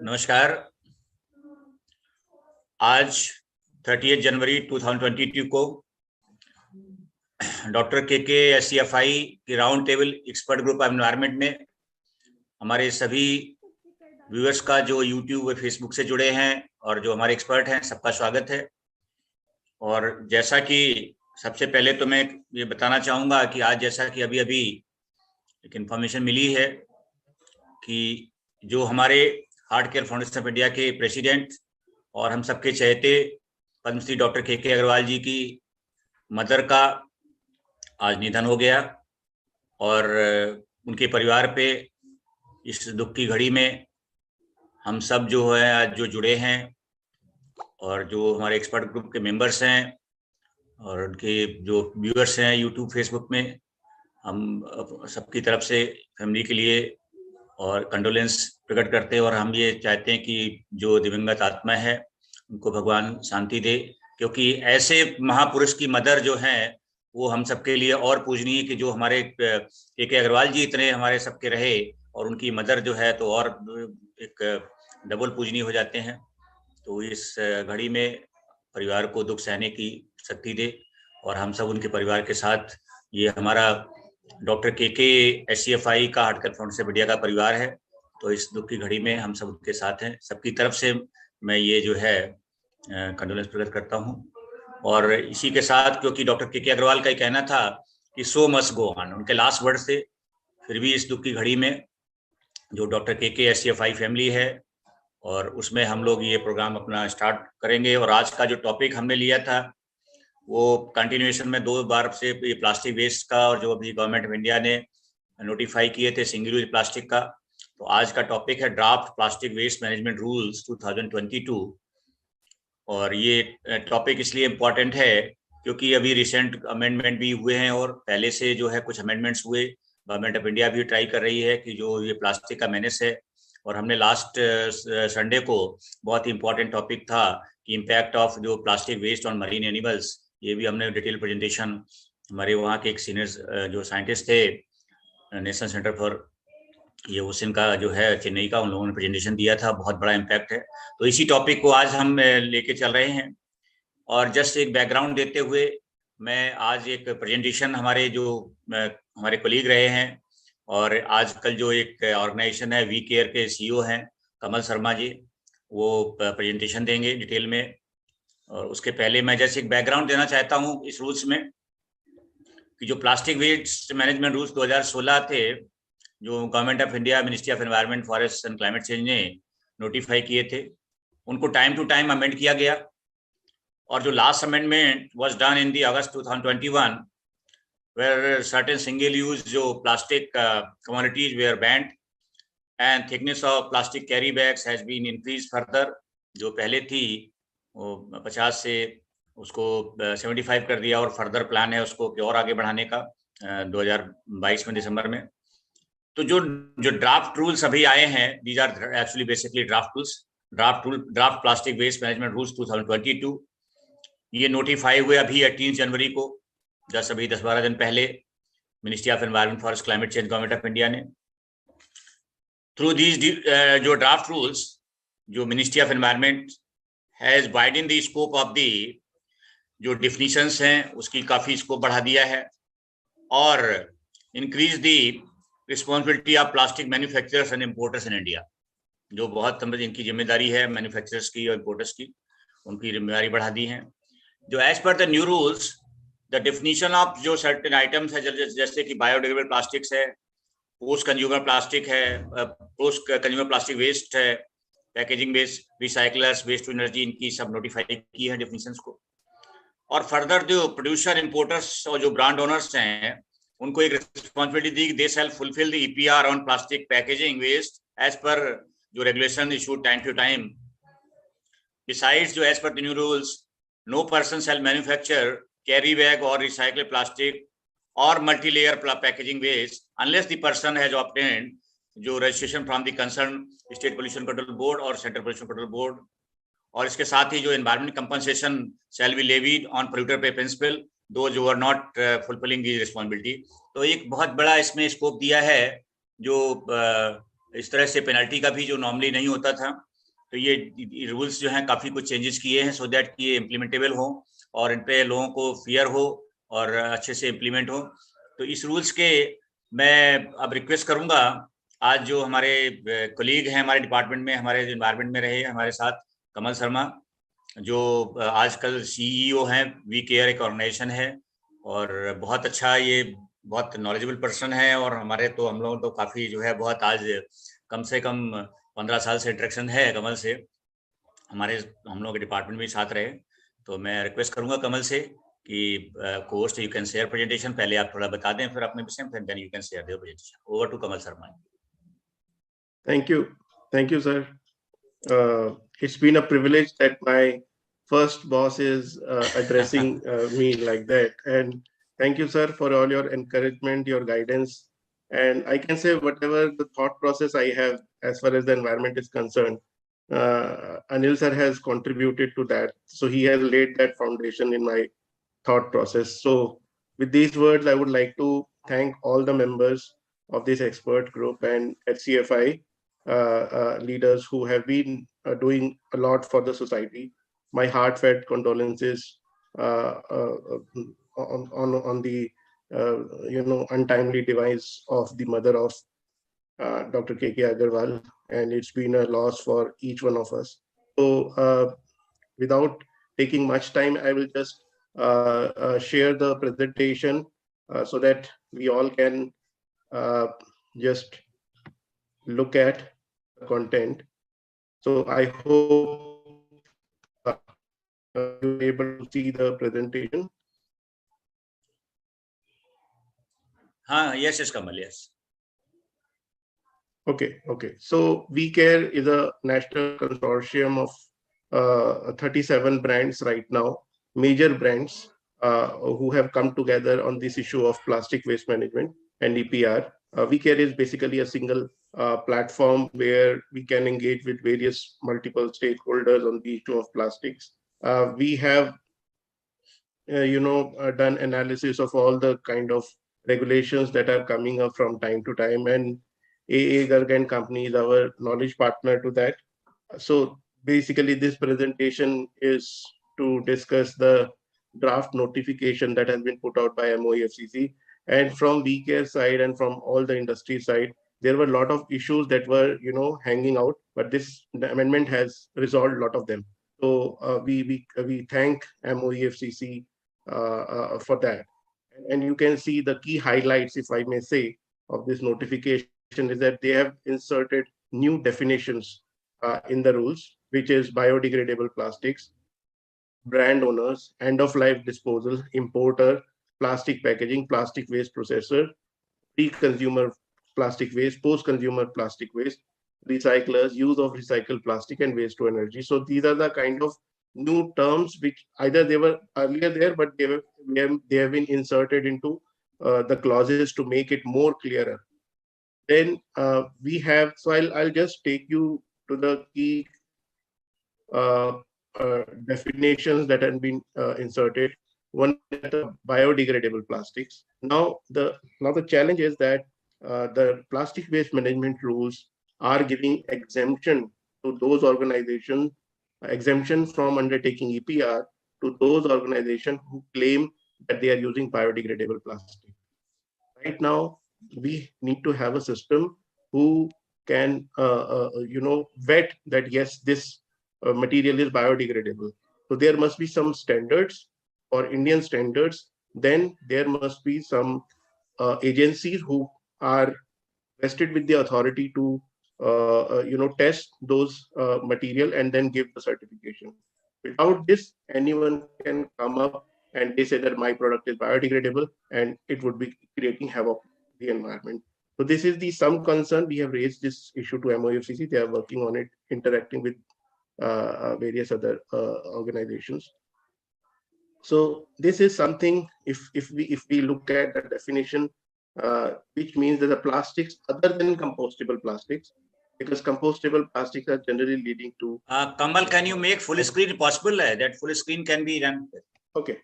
नमस्कार। आज 30 जनवरी 2022 को डॉक्टर के SCFI की round table expert group of environment में हमारे सभी व्यूअर्स का जो यूट्यूब व फेसबुक से जुड़े हैं और जो हमारे एक्सपर्ट हैं सबका स्वागत है। और जैसा कि सबसे पहले तो मैं ये बताना चाहूँगा कि आज जैसा कि अभी एक इन्फॉर्मेशन मिली है कि जो हमारे heart care foundation of India के प्रेसिडेंट और हम सबके चहेते पद्मश्री डॉक्टर के अग्रवाल जी की मदर का आज निधन हो गया और उनके परिवार पे इस दुख की घड़ी में हम सब जो है आज जो जुड़े हैं और जो हमारे एक्सपर्ट ग्रुप के मेंबर्स हैं और उनके जो व्यूअर्स हैं यूट्यूब फेसबुक में, हम सबकी तरफ से फैमिली के लिए और कंडोलेंस प्रकट करते हैं। और हम ये चाहते हैं कि जो दिवंगत आत्मा है उनको भगवान शांति दे, क्योंकि ऐसे महापुरुष की मदर जो हैं वो हम सबके लिए और पूजनीय कि जो हमारे के अग्रवाल जी इतने हमारे सबके रहे और उनकी मदर जो है तो और एक डबल पूजनीय हो जाते हैं। तो इस घड़ी में परिवार को दुख सहने की शक्ति दे और हम सब उनके परिवार के साथ, ये हमारा डॉक्टर के SCFI का हार्ट केयर फाउंडेशन इंडिया का परिवार है, तो इस दुख की घड़ी में हम सब उनके साथ हैं। सबकी तरफ से मैं ये जो है कंडोलेंस प्रकट करता हूँ। और इसी के साथ, क्योंकि डॉक्टर के अग्रवाल का ही कहना था कि सो मस्ट गो ऑन, उनके लास्ट वर्ड थे, फिर भी इस दुख की घड़ी में जो डॉक्टर के SCFI फैमिली है और उसमें हम लोग ये प्रोग्राम अपना स्टार्ट करेंगे। और आज का जो टॉपिक हमने लिया था वो कंटिन्यूएशन में 2 बार से ये प्लास्टिक वेस्ट का, और जो अभी गवर्नमेंट ऑफ इंडिया ने नोटिफाई किए थे सिंगल यूज प्लास्टिक का, तो आज का टॉपिक है draft plastic waste management rules 2022। और ये टॉपिक इसलिए इम्पोर्टेंट है क्योंकि अभी रिसेंट अमेंडमेंट भी हुए हैं और पहले से जो है कुछ अमेंडमेंट्स हुए। गवर्नमेंट ऑफ इंडिया भी ट्राई कर रही है कि जो ये प्लास्टिक का मेनेस है, और हमने लास्ट संडे को बहुत ही इम्पोर्टेंट टॉपिक था कि इम्पैक्ट ऑफ जो plastic waste on marine animals, ये भी हमने डिटेल प्रेजेंटेशन हमारे वहाँ के एक सीनियर जो साइंटिस्ट थे नेशनल सेंटर फॉर ये ओशन का जो है चेन्नई का, उन लोगों ने प्रेजेंटेशन दिया था, बहुत बड़ा इम्पैक्ट है। तो इसी टॉपिक को आज हम लेके चल रहे हैं। और जस्ट एक बैकग्राउंड देते हुए मैं आज एक प्रेजेंटेशन हमारे जो हमारे कोलीग रहे हैं और आजकल जो एक ऑर्गेनाइजेशन है वी केयर के CEO हैं कमल शर्मा जी, वो प्रेजेंटेशन देंगे डिटेल में। और उसके पहले मैं जैसे एक बैकग्राउंड देना चाहता हूँ इस रूल्स में कि जो प्लास्टिक वेस्ट मैनेजमेंट रूल्स 2016 थे, जो government of India ministry of environment forest and climate change ने नोटिफाई किए थे, उनको टाइम टू टाइम अमेंड किया गया। और जो last amendment was done in the August 2021 where certain single use जो plastic commodities were banned and thickness of plastic carry bags has been increased further। जो पहले थी वो 50 से उसको 75 कर दिया और फर्दर प्लान है उसको और आगे बढ़ाने का 2022 में दिसंबर में। तो जो ड्राफ्ट रूल्स अभी आए हैं, these are actually basically draft rules, draft plastic waste management rules 2022। ये नोटिफाई हुए अभी 18 जनवरी को, अभी 10-12 दिन पहले ministry of environment forest climate change government of India ने थ्रू दीज जो ड्राफ्ट रूल्स, जो ministry of environment has widen the scope of the जो डिफिनीशंस हैं उसकी काफी स्कोप बढ़ा दिया है और increase the responsibility of plastic manufacturers and importers in India. जो बहुत इनकी जिम्मेदारी है मैन्युफैक्चरर्स की और इम्पोर्टर्स की, उनकी जिम्मेदारी बढ़ा दी है। जो as per the new rules the definition of जो सर्टेन आइटम्स है जैसे कि बायोडिग्रेडेबल प्लास्टिक्स है, पोस्ट कंज्यूमर प्लास्टिक है, पोस्ट कंज्यूमर प्लास्टिक वेस्ट है, packaging waste, recyclers, waste to energy, इनकी सब नोटिफाई की है डेफिनेशंस को। और फर्दर जो प्रोड्यूसर, इम्पोर्टर्स और जो ब्रांड ओनर्स हैं उनको एक रिस्पॉन्सिबिलिटी दी, they shall fulfil the EPR on plastic packaging waste as per जो regulation issued time to time. Besides जो as per the new rules, no person shall manufacture carry bag or recycled plastic or multi-layer packaging waste unless the person has obtained जो registration from the concerned state pollution control board or central pollution control board। और इसके साथ ही जो environment compensation shall be levied on polluter pay principle those who are not fulfilling the responsibility। तो एक बहुत बड़ा इसमें स्कोप दिया है, जो इस तरह से पेनल्टी का भी जो नॉर्मली नहीं होता था, तो ये रूल्स जो हैं काफ़ी कुछ चेंजेस किए हैं, सो दैट कि ये इम्प्लीमेंटेबल हो और इन पे लोगों को फियर हो और अच्छे से इम्प्लीमेंट हो। तो इस रूल्स के मैं अब रिक्वेस्ट करूंगा, आज जो हमारे कोलीग हैं हमारे डिपार्टमेंट में, हमारे एनवायरनमेंट में रहे हमारे साथ, कमल शर्मा, जो आजकल सीईओ हैं, वी केयर एक ऑर्गेनाइजेशन है, और बहुत अच्छा, ये बहुत नॉलेजेबल पर्सन है, और हमारे तो हम लोग तो काफ़ी जो है बहुत आज कम से कम 15 साल से इंटरेक्शन है कमल से, हमारे हम लोग के डिपार्टमेंट में साथ रहे। तो मैं रिक्वेस्ट करूंगा कमल से कि course you can share presentation, पहले आप थोड़ा बता दें फिर अपने विषय में, then you can share their presentation. Over to Kamal Sharma. Thank you, sir. It's been a privilege that my first boss is addressing me like that. And thank you, sir, for all your encouragement, your guidance. And I can say whatever the thought process I have as far as the environment is concerned, Anil sir has contributed to that. So he has laid that foundation in my thought process. So with these words, I would like to thank all the members of this expert group and HCFI leaders who have been doing a lot for the society. My heartfelt condolences on the untimely demise of the mother of Dr. K.K. Agarwal, and it's been a loss for each one of us. So without taking much time, I will just share the presentation so that we all can just look at the content. So I hope you're able to see the presentation. Yes, Kamal, yes. Okay. So WeCare is a national consortium of 37 brands right now, major brands who have come together on this issue of plastic waste management and EPR. WeCare is basically a single platform where we can engage with various multiple stakeholders on the issue of plastics. We have done analysis of all the kind of regulations that are coming up from time to time, and AA Garg and Company is our knowledge partner to that. So basically this presentation is to discuss the draft notification that has been put out by MOEFCC, and from WeCare side and from all the industry side, there were a lot of issues that were hanging out, but the amendment has resolved a lot of them. So we thank MOEFCC for that. And you can see the key highlights, if I may say, of this notification is that they have inserted new definitions in the rules, which is biodegradable plastics, brand owners, end-of-life disposal, importer, plastic packaging, plastic waste processor, pre-consumer plastic waste, post-consumer plastic waste, recyclers, use of recycled plastic, and waste to energy. So these are the kind of new terms which either they were earlier there, but they have been inserted into the clauses to make it more clearer. Then we have, so I'll just take you to the key definitions that have been inserted. One is the biodegradable plastics. Now the challenge is that the plastic waste management rules are giving exemption to those organizations, exemption from undertaking EPR to those organizations who claim that they are using biodegradable plastic. Right now, we need to have a system who can vet that yes, this material is biodegradable. So there must be some standards or Indian standards. Then there must be some agencies who are vested with the authority to test those material and then give the certification. Without this, anyone can come up and they say that my product is biodegradable, and it would be creating havoc in the environment. So this is the some concern. We have raised this issue to MOFCC. They are working on it, interacting with various other organizations. So this is something, if we look at the definition, which means that the plastics other than compostable plastics, because compostable plastics are generally leading to. Kamal, can you make full screen possible? That full screen can be run. Okay.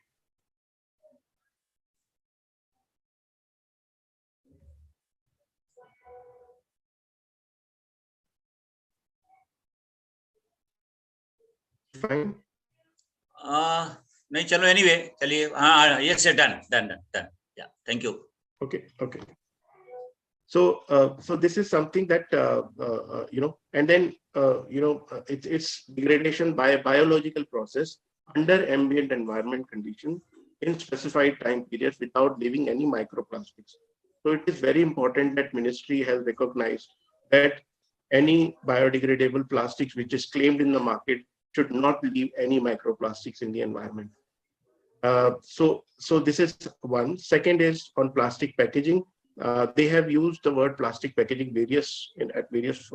fine? नहीं चलो anyway चलिए हाँ yes done yeah thank you. Okay. So this is something that and then it's degradation by a biological process under ambient environment condition in specified time periods without leaving any microplastics. So it is very important that ministry has recognized that any biodegradable plastics which is claimed in the market should not leave any microplastics in the environment. So this is one. Second is on plastic packaging. They have used the word plastic packaging at various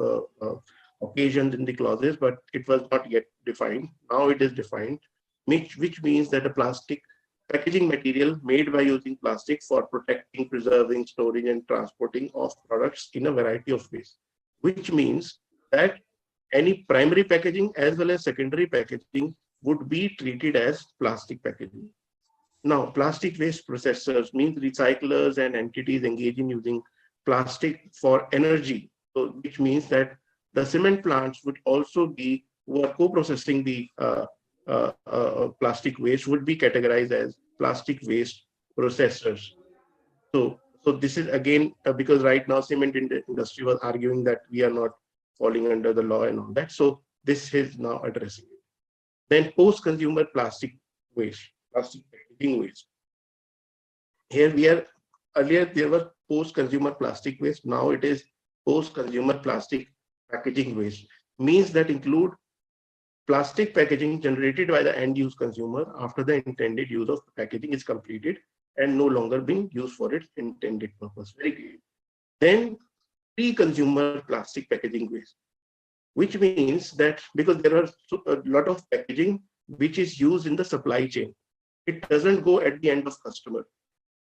occasions in the clauses, but it was not yet defined. Now it is defined, which means that a plastic packaging material made by using plastic for protecting, preserving, storing, and transporting of products in a variety of ways, which means that any primary packaging as well as secondary packaging would be treated as plastic packaging. Now, plastic waste processors means recyclers and entities engaged in using plastic for energy, so, which means that the cement plants would also be, who are co-processing the plastic waste, would be categorized as plastic waste processors. So this is again because right now cement industry was arguing that we are not falling under the law and all that. So this is now addressing it. Then post-consumer plastic waste, plastic packaging waste. Here we are, earlier there was post-consumer plastic waste, now it is post-consumer plastic packaging waste. Means that include plastic packaging generated by the end-use consumer after the intended use of packaging is completed and no longer being used for its intended purpose. Very clear. Then pre-consumer plastic packaging waste, which means that because there are a lot of packaging which is used in the supply chain, it doesn't go at the end of customer.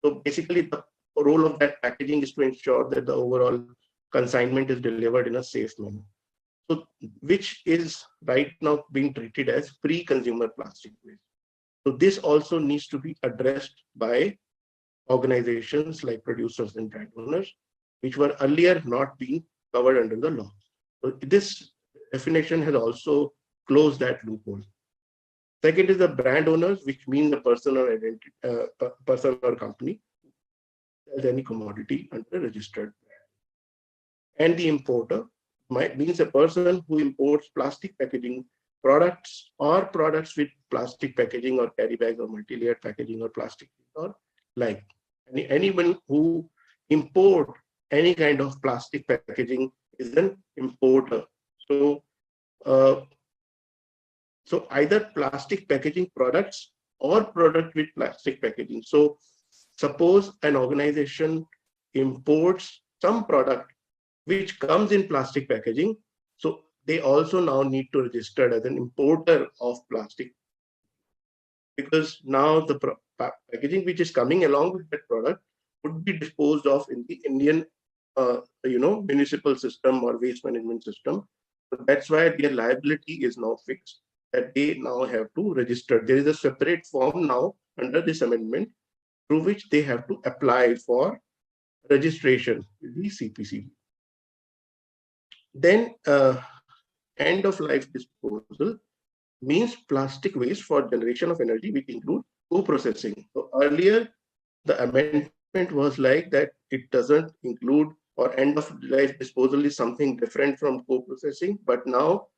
So basically the role of that packaging is to ensure that the overall consignment is delivered in a safe manner. So which is right now being treated as pre-consumer plastic waste. So this also needs to be addressed by organizations like producers and brand owners, which were earlier not being covered under the law. So this definition has also closed that loophole. Second is the brand owners, which means a person or identity, person or company as any commodity under a registered brand. And the importer means a person who imports plastic packaging products or products with plastic packaging or carry bags or multi-layered packaging or plastic or like anyone who import any kind of plastic packaging is an importer. So so either plastic packaging products or product with plastic packaging. So suppose an organization imports some product which comes in plastic packaging, so they also now need to register as an importer of plastic, because now the packaging which is coming along with that product would be disposed of in the Indian municipal system or waste management system. So that's why their liability is now fixed, that they now have to register. There is a separate form now under this amendment through which they have to apply for registration with the CPCB. Then end of life disposal means plastic waste for generation of energy, which include co-processing. So earlier the amendment was like that it doesn't include, or end of life disposal is something different from co-processing, but now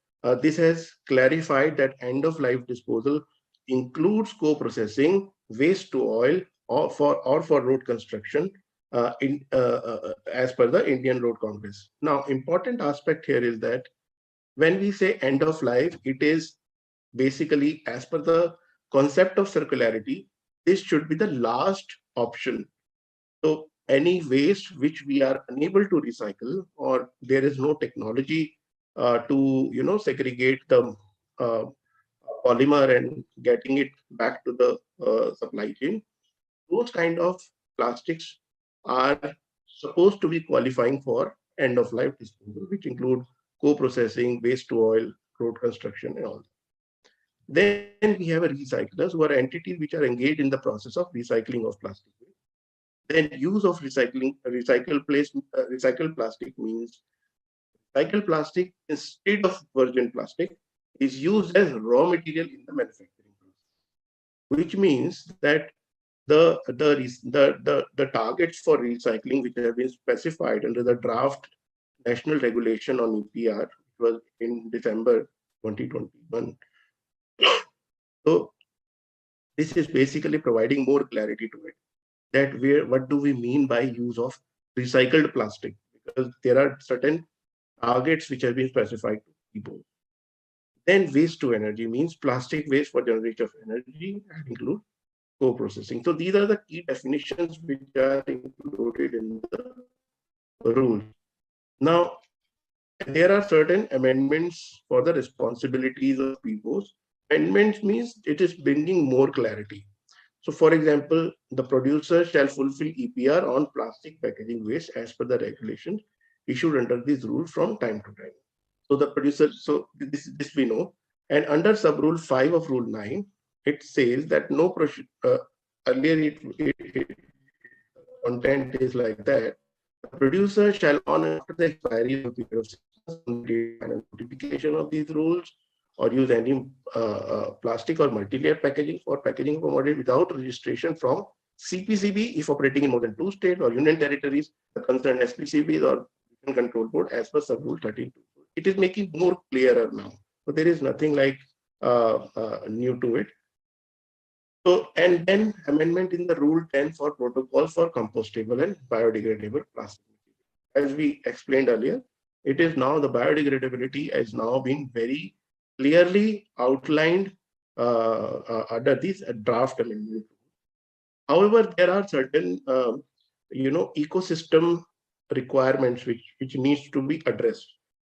this has clarified that end of life disposal includes co-processing, waste to oil, or for road construction as per the Indian Road Congress. Now, important aspect here is that when we say end of life, it is basically as per the concept of circularity, this should be the last option. So any waste which we are unable to recycle, or there is no technology to segregate the polymer and getting it back to the supply chain, those kind of plastics are supposed to be qualifying for end of life disposal, which include co-processing, waste to oil, road construction, and all. Then we have recyclers, who are entities which are engaged in the process of recycling of plastic waste. Then use of recycled plastic means recycled plastic instead of virgin plastic is used as raw material in the manufacturing process, which means that the targets for recycling, which have been specified under the draft national regulation on EPR, which was in December 2021. So this is basically providing more clarity to it, that what do we mean by use of recycled plastic, because there are certain targets which have been specified to people. Then waste to energy means plastic waste for generation of energy and include co-processing. So these are the key definitions which are included in the rules. Now, there are certain amendments for the responsibilities of PPOs. Amendments means it is bringing more clarity. So, for example, the producer shall fulfill EPR on plastic packaging waste as per the regulations issued under these rules from time to time. So the producer, so this we know. And under sub rule 5 of rule 9, it says that no earlier it content is like that. The producer shall, on after the expiry of the period of 6 months, notification of these rules, or use any plastic or multi-layer packaging for packaging commodity without registration from CPCB if operating in more than 2 states or union territories, the concerned SPCBs or control board as per sub rule 13. It is making more clearer now. So there is nothing like new to it. So, and then amendment in the rule 10 for protocols for compostable and biodegradable plastic. As we explained earlier, it is now the biodegradability has now been very clearly outlined under this draft amendment. However, there are certain ecosystem requirements which needs to be addressed.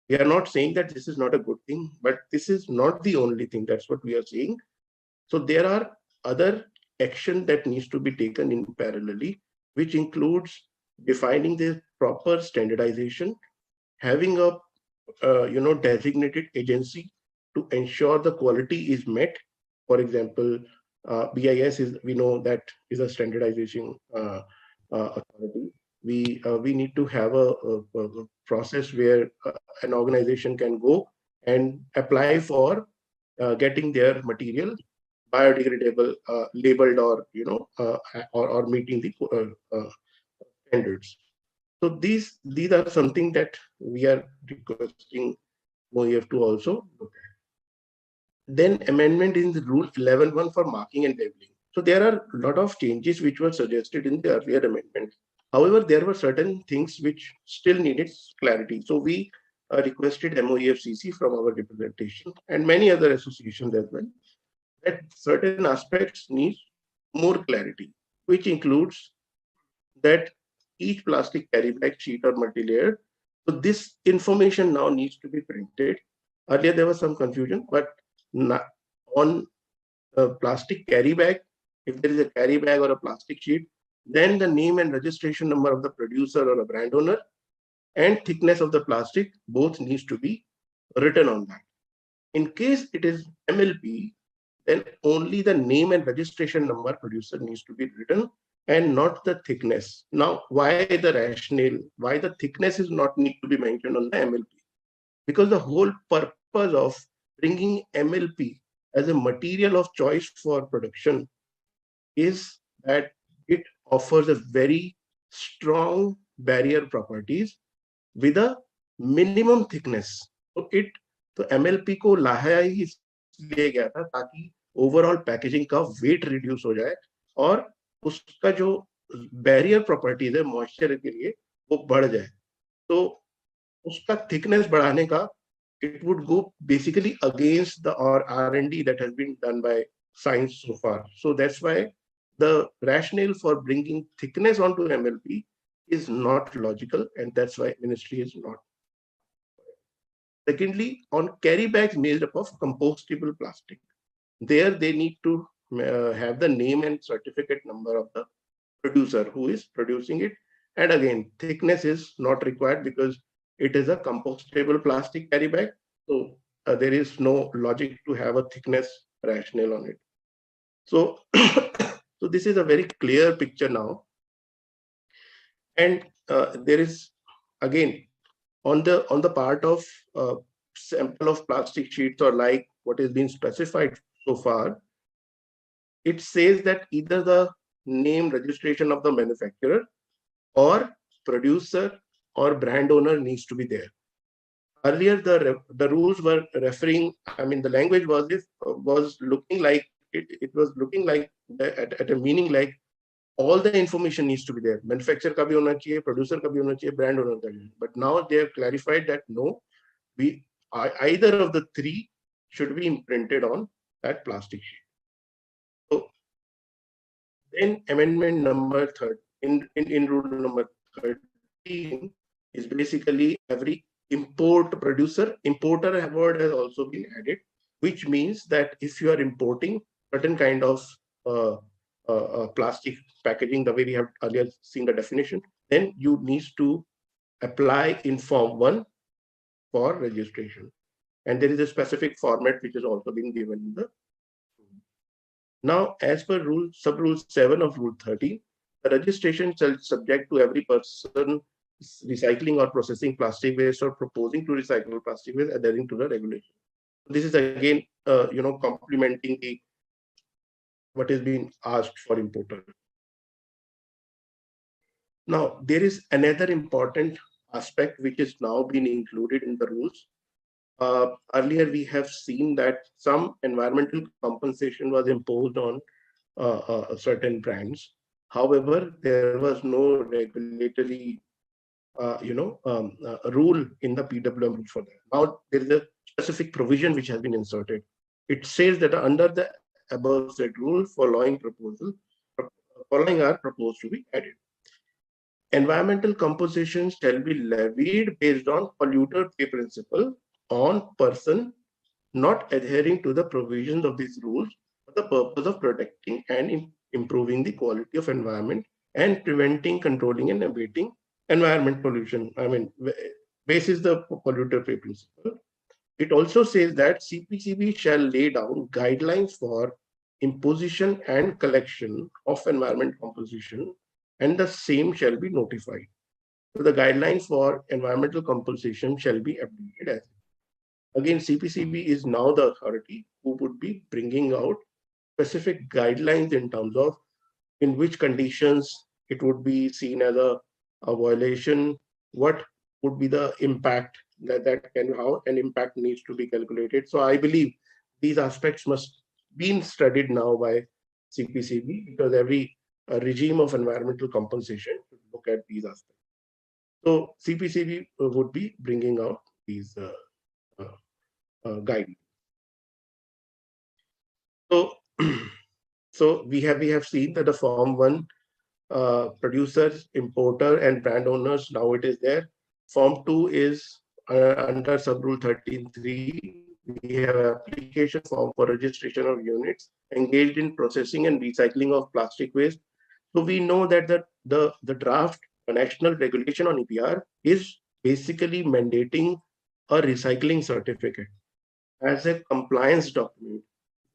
We are not saying that this is not a good thing, but this is not the only thing. That's what we are saying. So there are other action that needs to be taken in parallelly, which includes defining the proper standardization, having a designated agency to ensure the quality is met. For example, BIS is, we know that is a standardization authority. We need to have a process where an organization can go and apply for getting their material biodegradable, labeled, or or meeting the standards. So these are something that we are requesting MOEF to also look at. Then amendment in the rule 11.1 for marking and labeling. So there are a lot of changes which were suggested in the earlier amendment. However, there were certain things which still needed clarity. So we requested MOEFCC from our representation and many other associations as well, that certain aspects need more clarity, which includes that each plastic carry bag, sheet, or multi-layer. So this information now needs to be printed. Earlier there was some confusion, but on a plastic carry bag, if there is a carry bag or a plastic sheet, then the name and registration number of the producer or a brand owner and thickness of the plastic both needs to be written on that. In case it is MLP, then only the name and registration number producer needs to be written and not the thickness. Now, why the rationale? Why the thickness is not need to be mentioned on the MLP? Because the whole purpose of bringing MLP as a material of choice for production is that it offers a very strong barrier properties with a minimum thickness. तो MLP को लाया ही इसलिए गया था ताकि overall packaging का weight reduce हो जाए और उसका जो बैरियर प्रॉपर्टीज है मॉइस्चर के लिए वो बढ़ जाए. तो उसका थिकनेस बढ़ाने का it would go basically against the R&D that has been done by science so far. So that's why the rationale for bringing thickness onto MLP is not logical, and that's why ministry is not. Secondly, on carry bags made up of compostable plastic, there they need to have the name and certificate number of the producer who is producing it. And again, thickness is not required because it is a compostable plastic carry bag. So there is no logic to have a thickness rationale on it. So, so this is a very clear picture now. And there is, again, on the part of sample of plastic sheets or like what is being specified so far, it says that either the name registration of the manufacturer or producer or brand owner needs to be there. Earlier, the rules were referring, I mean, the language was looking like, it was looking like at a meaning like all the information needs to be there. Manufacturer ka bhi hona chahiye, producer ka bhi hona chahiye, brand owner ka bhi. But now they have clarified that no, either of the three should be imprinted on that plastic sheet. So then amendment number 13 in rule number 13 is basically every importer word has also been added, which means that if you are importing certain kind of plastic packaging, the way we have earlier seen the definition, then you need to apply in form 1 for registration. And there is a specific format which has also been given in the. Now, as per sub-rule 7 of rule 13, the registration shall subject to every person recycling or processing plastic waste or proposing to recycle plastic waste adhering to the regulation. This is again, complementing what is being asked for importer. Now, there is another important aspect which is now being included in the rules. Earlier, we have seen that some environmental compensation was imposed on certain brands. However, there was no regulatory, rule in the PWM rule for that. Now, there is a specific provision which has been inserted. It says that under the above said rule, following are proposed to be added. Environmental compensation shall be levied based on polluter pay principle on person not adhering to the provisions of these rules for the purpose of protecting and improving the quality of environment and preventing, controlling, and abating environment pollution. I mean, basis the polluter pay principle. It also says that CPCB shall lay down guidelines for imposition and collection of environment compensation, and the same shall be notified. So the guidelines for environmental compensation shall be updated as. Again, CPCB is now the authority who would be bringing out specific guidelines in terms of in which conditions it would be seen as a violation, what would be the impact how an impact needs to be calculated. So I believe these aspects must be studied now by CPCB because every regime of environmental compensation should look at these aspects. So CPCB would be bringing out these guidelines. So, so we have seen that the form 1 producers, importer, and brand owners, now it is there. Form 2 is under sub-rule 13.3. We have application form for registration of units engaged in processing and recycling of plastic waste. So we know that the draft national regulation on EPR is basically mandating a recycling certificate as a compliance document,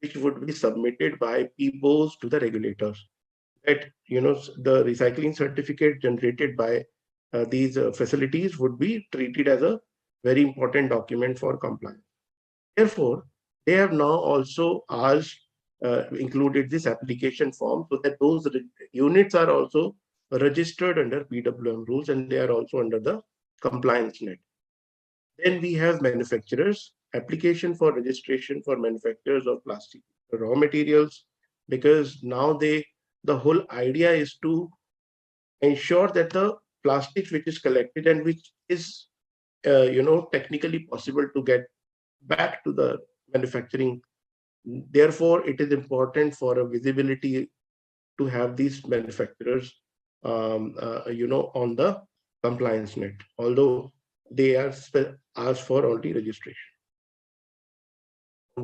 which would be submitted by PBOs to the regulators. That the recycling certificate generated by these facilities would be treated as a very important document for compliance. Therefore, they have now also asked included this application form so that those units are also registered under PWM rules and they are also under the compliance net. Then we have manufacturers, application for registration for manufacturers of plastic raw materials, because now the whole idea is to ensure that the plastics which is collected and which is technically possible to get back to the manufacturing. Therefore, it is important for a visibility to have these manufacturers on the compliance net, although they are asked for only registration.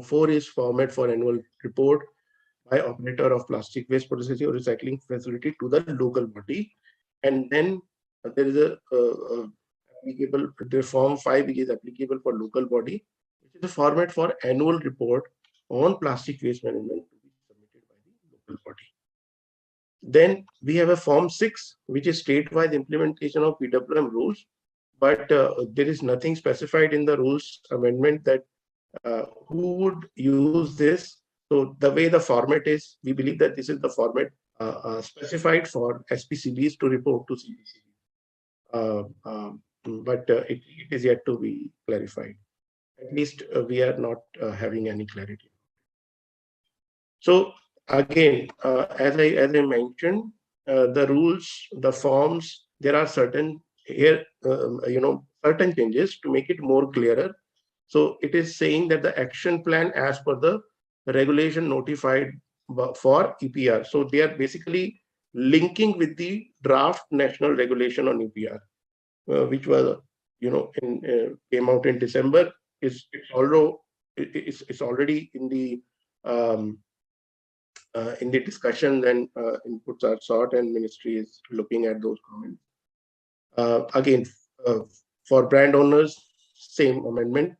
4 is format for annual report by operator of plastic waste processing or recycling facility to the local body. And then there is applicable, the form 5 which is applicable for local body, which is a format for annual report on plastic waste management to be submitted by the local body. Then we have a form 6, which is statewide implementation of PWM rules, but there is nothing specified in the rules amendment that who would use this. So the way the format is, we believe that this is the format specified for SPCBs to report to CPCB. But it is yet to be clarified. At least we are not having any clarity. So again, as I mentioned, the rules, the forms, there are certain here, certain changes to make it more clearer. So it is saying that the action plan as per the regulation notified for EPR. So they are basically linking with the draft national regulation on EPR, which was, came out in December. It's already in the discussion, and inputs are sought, and ministry is looking at those comments. Again, for brand owners, same amendment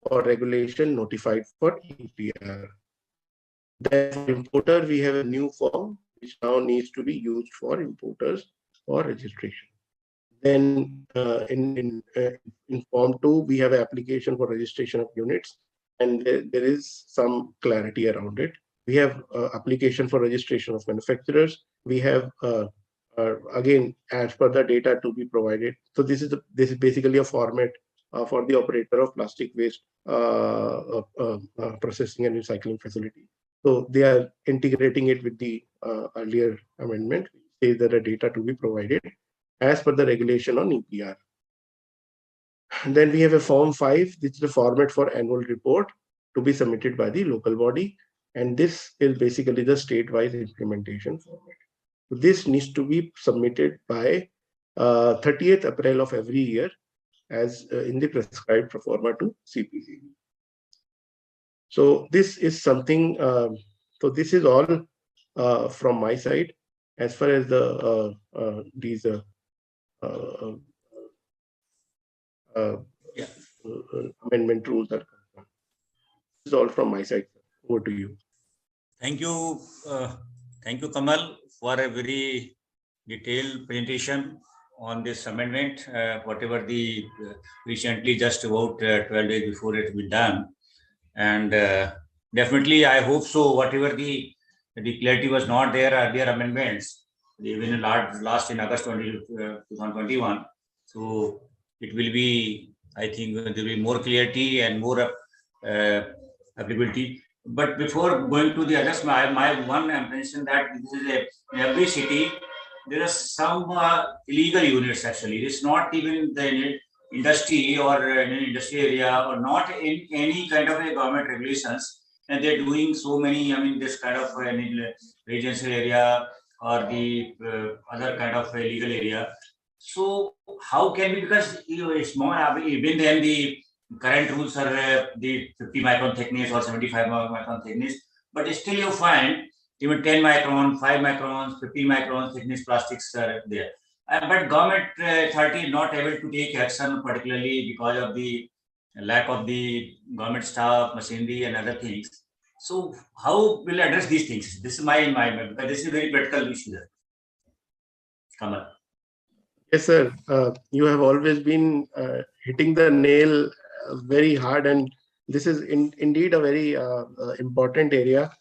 or regulation notified for EPR. Then for importer, we have a new form which now needs to be used for importers for registration. Then in Form 2, we have an application for registration of units, and there is some clarity around it. We have application for registration of manufacturers. We have again, as per the data to be provided. So this is basically a format for the operator of plastic waste processing and recycling facility. So they are integrating it with the earlier amendment, says that the data to be provided as per the regulation on EPR. And then we have a Form 5, which is the format for annual report to be submitted by the local body. And this is basically the state-wise implementation format. So this needs to be submitted by 30th April of every year as in the prescribed pro forma to CPC. So this is something, so this is all from my side as far as the these amendment rules are concerned. This is all from my side. Over to you. Thank you, Kamal, for a very detailed presentation on this amendment. Whatever the recently just about 12 days before it will be done, and definitely I hope so. Whatever the clarity was not there earlier amendments, even last in August 2021. So it will be, I think, there will be more clarity and more applicability. But before going to the others, my one impression that this is in every city there are some illegal units. Actually, it's not even the industry or in an industry area or not in any kind of a government regulations, and they're doing so many. I mean, this kind of residential area or the other kind of illegal area. So how can we, because it's more, even then the current rules are the 50 micron thickness or 75 micron thickness, but still you find even 10 micron, 5 microns, 50 microns thickness plastics are there. But government authority is not able to take action, particularly because of the lack of the government staff, machinery, and other things. So how will address these things? This is my because this is a very critical issue there. Kamal. Yes, sir. You have always been hitting the nail very hard, and this is indeed a very important area.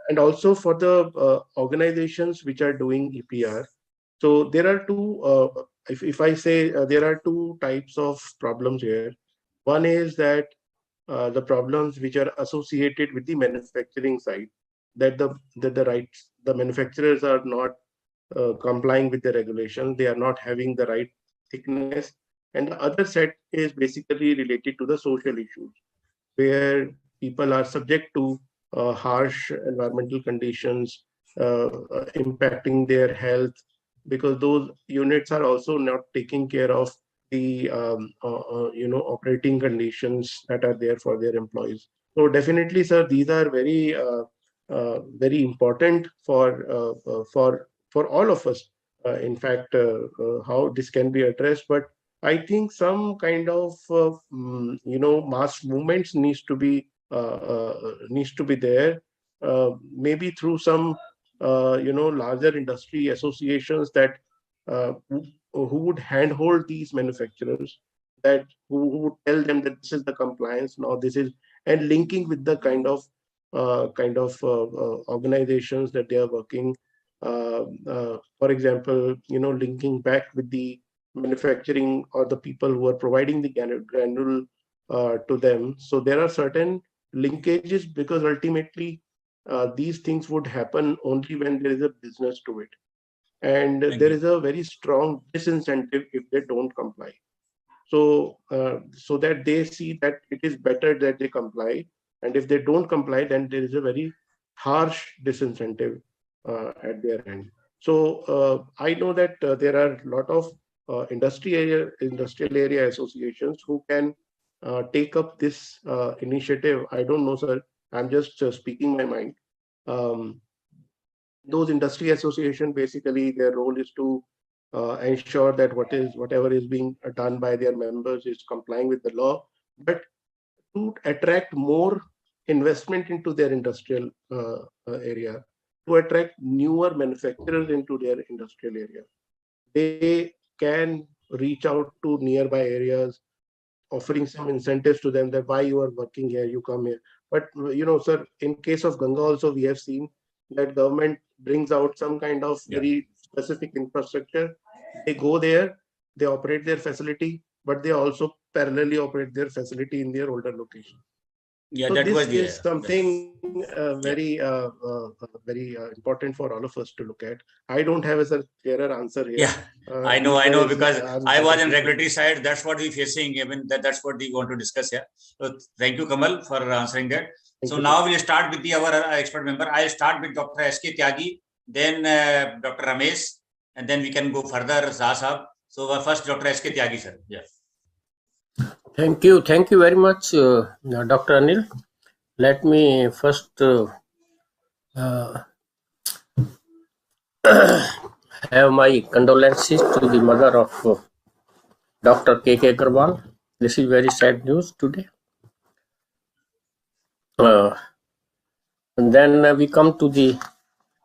And also for the organizations which are doing EPR. So there are two, if I say there are two types of problems here. One is that the problems which are associated with the manufacturing side, that the manufacturers are not complying with the regulation, they are not having the right thickness. And the other set is basically related to the social issues, where people are subject to harsh environmental conditions, impacting their health, because those units are also not taking care of the operating conditions that are there for their employees. So definitely, sir, these are very very important for all of us. In fact, how this can be addressed, but I think some kind of mass movements needs to be there, maybe through some larger industry associations that who would handhold these manufacturers, that who would tell them that this is the compliance now, this is, and linking with the kind of organizations that they are working. For example, linking back with the manufacturing or the people who are providing the granule to them. So there are certain linkages, because ultimately these things would happen only when there is a business to it, and there is a very strong disincentive if they don't comply. So that they see that it is better that they comply, and if they don't comply, then there is a very harsh disincentive at their end. So I know that there are a lot of industrial area associations who can take up this initiative. I don't know, sir. I'm just speaking my mind. Um, those industry association, basically their role is to ensure that whatever is being done by their members is complying with the law, but to attract more investment into their industrial area, to attract newer manufacturers into their industrial area. They can reach out to nearby areas, offering some incentives to them, that why you are working here, you come here. But sir, in case of Ganga also, we have seen that government brings out some kind of very specific infrastructure. They go there, they operate their facility, but they also parallelly operate their facility in their older location. So this is something very important for all of us to look at. I don't have a clearer answer here. I know, because I was in regulatory side. That's what we're facing. Even that's what we want to discuss here. So thank you, Kamal, for answering that. So now we'll start with our expert member. I'll start with Dr. S.K. Tyagi, then Dr. Ramesh, and then we can go further, Sahab. So first, Dr. S.K. Tyagi, sir. Yeah. Thank you very much, Dr. Anil. Let me first have my condolences to the mother of Dr. K.K. Agarwal. This is very sad news today. And then we come to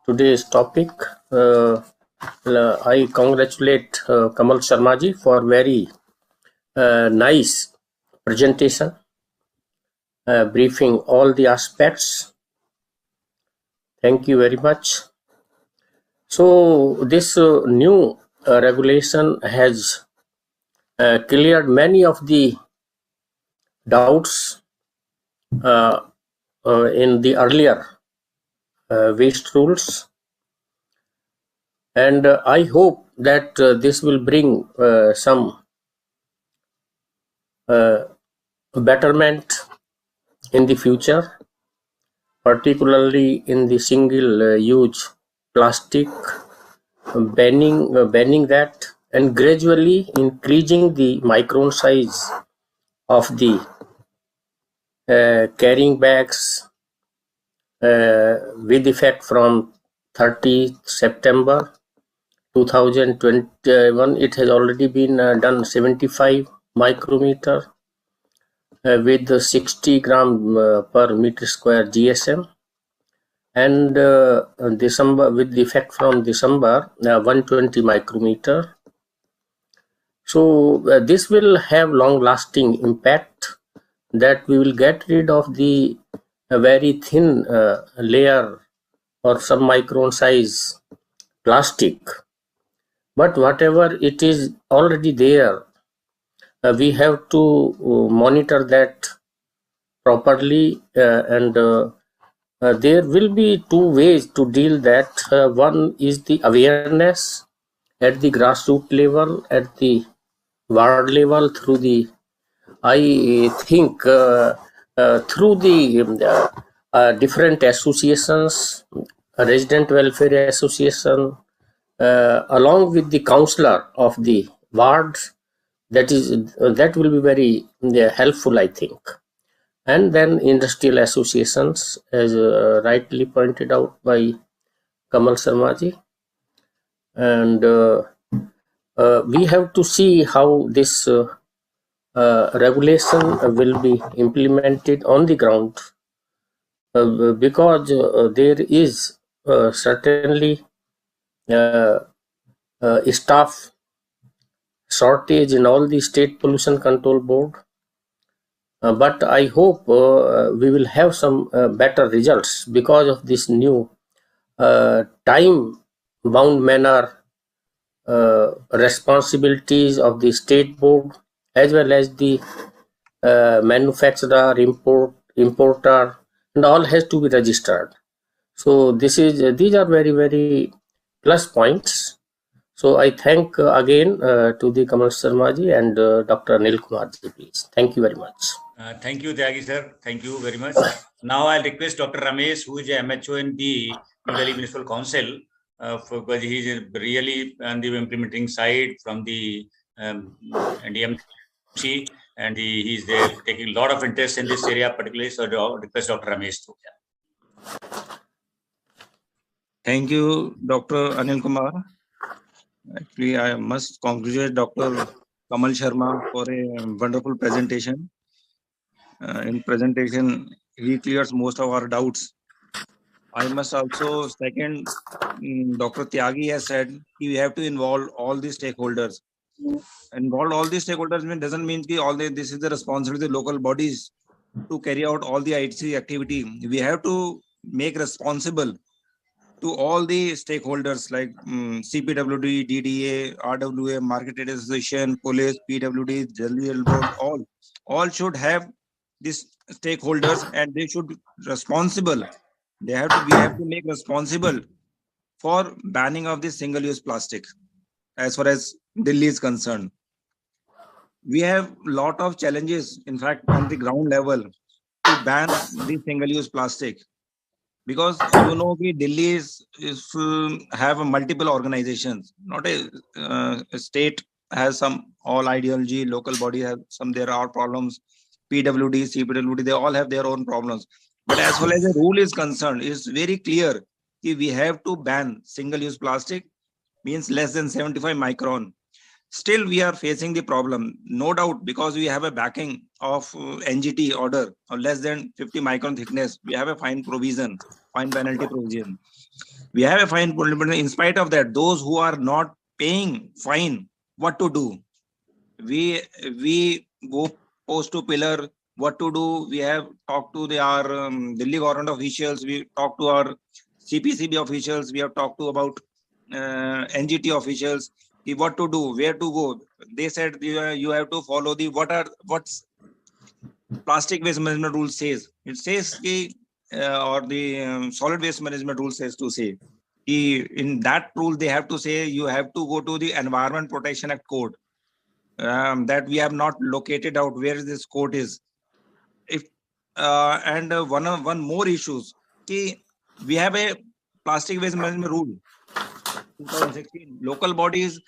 today's topic. I congratulate Kamal Sharma ji for very nice presentation, briefing all the aspects. Thank you very much. So this new regulation has cleared many of the doubts in the earlier waste rules, and I hope that this will bring some betterment in the future, particularly in the single-use plastic, banning that, and gradually increasing the micron size of the carrying bags with effect from 30 September 2021. It has already been done 75 micrometer with 60 gram per meter square GSM, and December, with the effect from December, 120 micrometer. So this will have long-lasting impact, that we will get rid of the very thin layer or submicron size plastic. But whatever it is already there, we have to monitor that properly, and there will be two ways to deal that. One is the awareness at the grassroots level, at the ward level, through the, I think, through the different associations, resident welfare association, along with the counselor of the wards. That will be very helpful, I think. And then industrial associations, as rightly pointed out by Kamal Sharma ji. And we have to see how this regulation will be implemented on the ground, because there is certainly staff shortage in all the state pollution control board. But I hope we will have some better results because of this new time bound manner responsibilities of the state board as well as the manufacturer, importer, and all has to be registered. So these are very plus points. So I thank again to the Kamal Sharma ji and Dr. Anil Kumar ji, please. Thank you very much. Thank you, Tyagi sir. Thank you very much. Now I'll request Dr. Ramesh, who is a MHO in the New Delhi Municipal Council, because he is really on the implementing side from the NDMC, and he is there taking a lot of interest in this area particularly. So I'll request Dr. Ramesh to. Thank you, Dr. Anil Kumar. Actually, I must congratulate Dr. Kamal Sharma for a wonderful presentation. In presentation, he clears most of our doubts. I must also second Dr. Tyagi has said we have to involve all the stakeholders. Involve all the stakeholders doesn't mean this is the responsibility of the local bodies to carry out all the ITC activity. We have to make responsible to all the stakeholders like CPWD, DDA, RWA, Market Trade Association, Police, PWD, Delhi Board, all should have these stakeholders and they should be responsible. We have to make responsible for banning of the single-use plastic as far as Delhi is concerned. We have a lot of challenges, in fact, on the ground level to ban the single-use plastic. Because Delhi is have multiple organizations, not a state has some all ideology, local body has some, there are problems, PWD, CPWD, they all have their own problems. But as far as the rule is concerned, it's very clear that we have to ban single-use plastic, means less than 75 micron. Still, we are facing the problem, no doubt, because we have a backing of NGT order of less than 50 micron thickness. We have a fine provision, fine penalty provision. We have a fine penalty. In spite of that, those who are not paying fine, what to do? We go post to pillar. What to do? We have talked to our Delhi government officials. We talked to our CPCB officials. We have talked to about NGT officials. What to do, where to go. They said you have to follow the what's plastic waste management rule says. It says or the solid waste management rule says to say in that rule they have to say you have to go to the Environment Protection Act code that we have not located out where this code is. If and one more issues, we have a plastic waste management rule 2016. Local bodies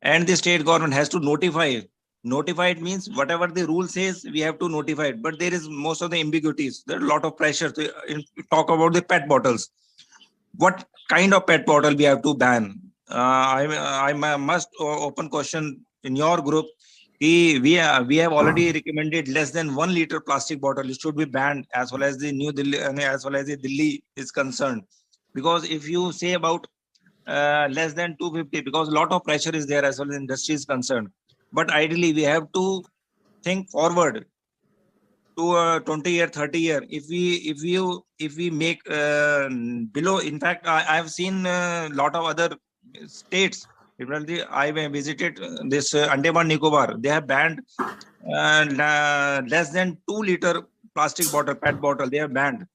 and the state government has to notify. Notify it means whatever the rule says, we have to notify it. But there is most of the ambiguities. There's a lot of pressure to talk about the PET bottles. What kind of PET bottle we have to ban? I must open question in your group. We have already recommended less than 1 liter plastic bottle. It should be banned as well as the New Delhi, as well as the Delhi is concerned. Because if you say about less than 250, because a lot of pressure is there as well as industry is concerned. But ideally, we have to think forward to 20 year, 30 year. If we make below, in fact, I have seen a lot of other states. I visited this Andaman Nicobar. They have banned less than 2 liter plastic bottle, PET bottle. They have banned.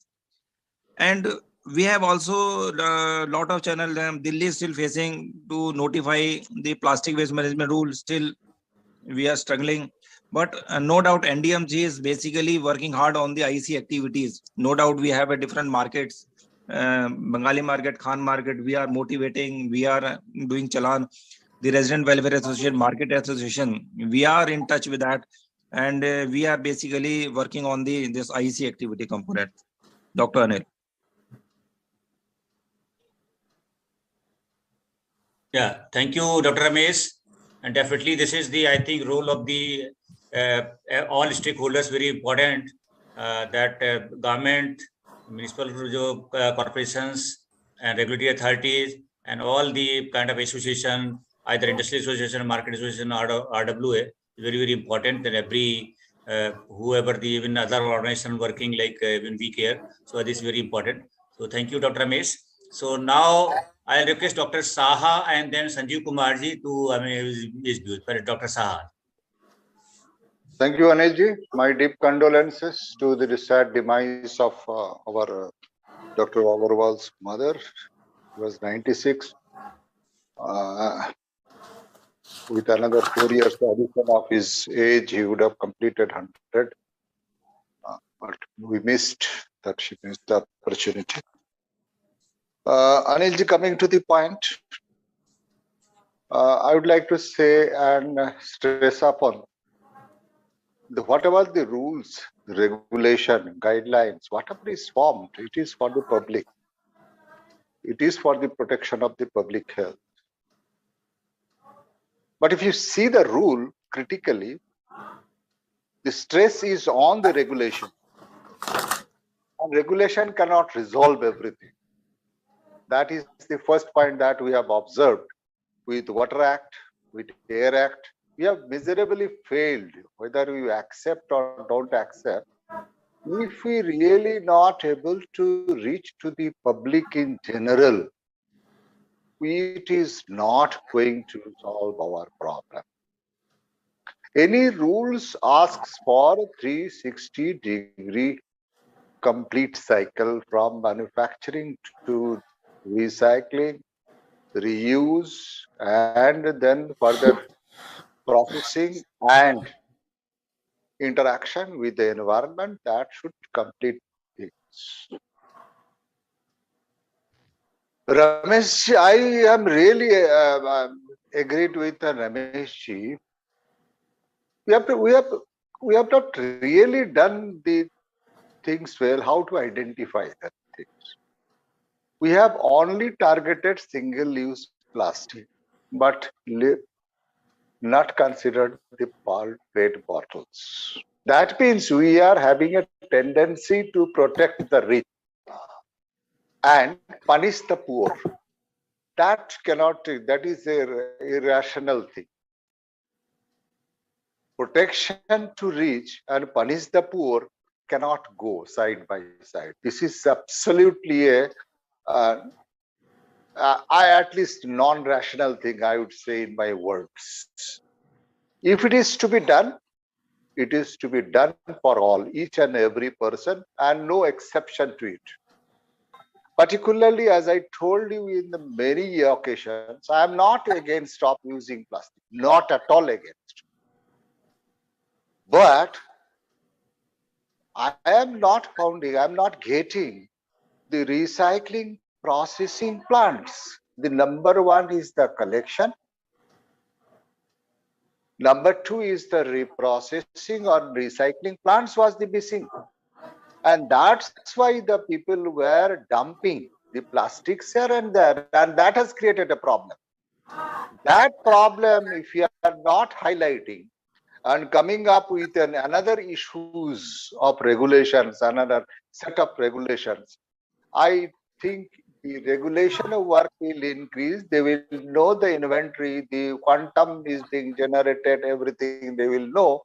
And we have also a lot of channel. Delhi is still facing to notify the plastic waste management rule. Still, we are struggling. But no doubt NDMG is basically working hard on the IC activities. No doubt we have a different markets. Bengali market, Khan market, we are motivating, we are doing Chalan. The Resident Welfare Association, Market Association, we are in touch with that. And we are basically working on this IC activity component. Dr. Anil. Yeah, thank you, Dr. Ramesh. And definitely this is the, I think, role of the all stakeholders, very important that government, municipal corporations and regulatory authorities and all the kind of association either Industrial Association, Market Association, or RWA, is very, very important. And every whoever the even other organization working like even we care. So this is very important. So thank you, Dr. Ramesh. So now I'll request Dr. Saha and then Sanjeev Kumarji to his views. Dr. Saha. Thank you, Anilji. My deep condolences to the sad demise of our Dr. Agarwal's mother. She was 96. With another 4 years addition of his age, he would have completed 100. But we missed that. She missed the opportunity. Anilji, coming to the point, I would like to say and stress upon whatever the rules, regulation, guidelines, whatever is formed, it is for the public. It is for the protection of the public health. But if you see the rule critically, the stress is on the regulation. And regulation cannot resolve everything. That is the first point that we have observed with Water Act, with Air Act. We have miserably failed, whether we accept or don't accept. If we really not able to reach to the public in general, it is not going to solve our problem. Any rules asks for 360-degree complete cycle from manufacturing to recycling, reuse, and then further processing and interaction with the environment. That should complete things. Ramesh, I am really agreed with Ramesh ji. We have not really done the things well, how to identify that things. We have only targeted single-use plastic, but not considered the PET bottles. That means we are having a tendency to protect the rich and punish the poor. That cannot, that is an irrational thing. Protection to rich and punish the poor cannot go side by side. This is absolutely a, at least non-rational thing, I would say in my words. If it is to be done, it is to be done for all, each and every person, and no exception to it. Particularly, as I told you in the many occasions, I am not against stop using plastic, not at all against. But I am not founding, I am not getting the recycling processing plants. The number one is the collection. Number two is the reprocessing or recycling plants was the missing. And that's why the people were dumping the plastics here and there, and that has created a problem. That problem, if you are not highlighting and coming up with another issues of regulations, another set of regulations, I think the regulation of work will increase. They will know the inventory, the quantum is being generated, everything they will know.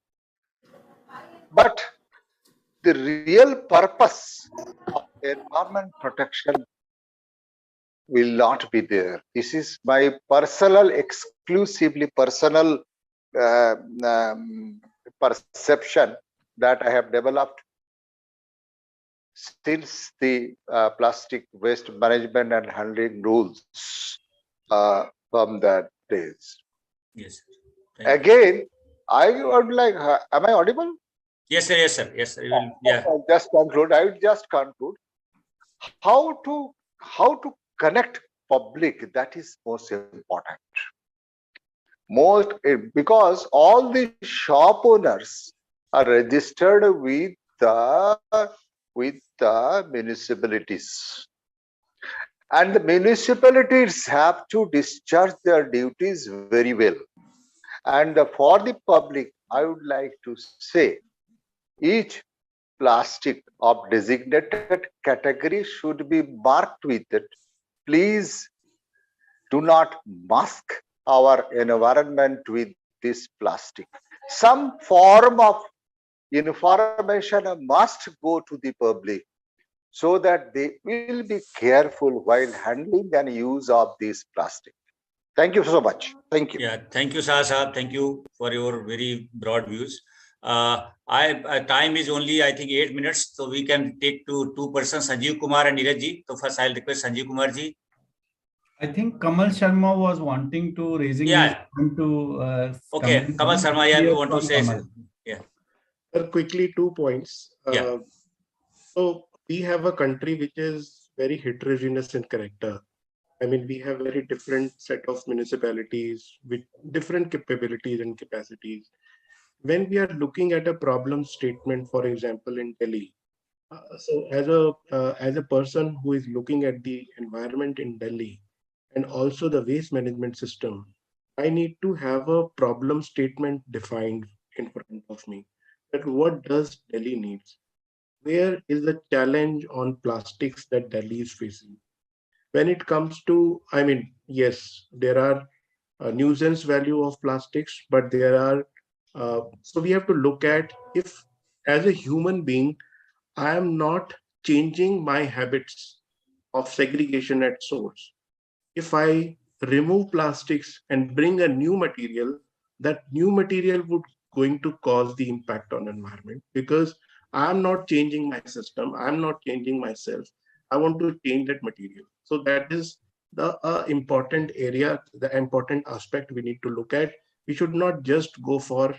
But the real purpose of environment protection will not be there. This is my personal, exclusively personal perception that I have developed since the plastic waste management and handling rules from that days. Yes. Again, I would like, am I audible? Yes, sir. Yes, sir. Yes, sir. Yeah. I'll just conclude. I will just conclude. How to connect public, that is most important. Because all the shop owners are registered with the municipalities, and the municipalities have to discharge their duties very well. And for the public, I would like to say, each plastic of designated category should be marked with it. Please do not mask our environment with this plastic. Some form of information must go to the public so that they will be careful while handling and use of this plastic. Thank you so much. Thank you. Yeah, thank you, Shah Sahab. Thank you for your very broad views. Time is only, I think, 8 minutes, so we can take to two persons, Sanjeev Kumar and Neeraj ji. So first, I'll request Sanjeev Kumar ji. I think Kamal Sharma was wanting to raising his hand to Okay, comment. Kamal Sharma, yeah, you want to say? Kamal. Yeah. Quickly, 2 points. Yeah. So we have a country which is very heterogeneous in character. I mean, we have very different set of municipalities with different capabilities and capacities. When we are looking at a problem statement, for example, in Delhi, so as a person who is looking at the environment in Delhi and also the waste management system, I need to have a problem statement defined in front of me. That what does Delhi needs? Where is the challenge on plastics that Delhi is facing? When it comes to, I mean, yes, there are nuisance value of plastics, but there are, so we have to look at if as a human being, I am not changing my habits of segregation at source. If I remove plastics and bring a new material, that new material would going to cause the impact on environment because I'm not changing my system. I'm not changing myself. I want to change that material. So that is the important area, the important aspect we need to look at. We should not just go for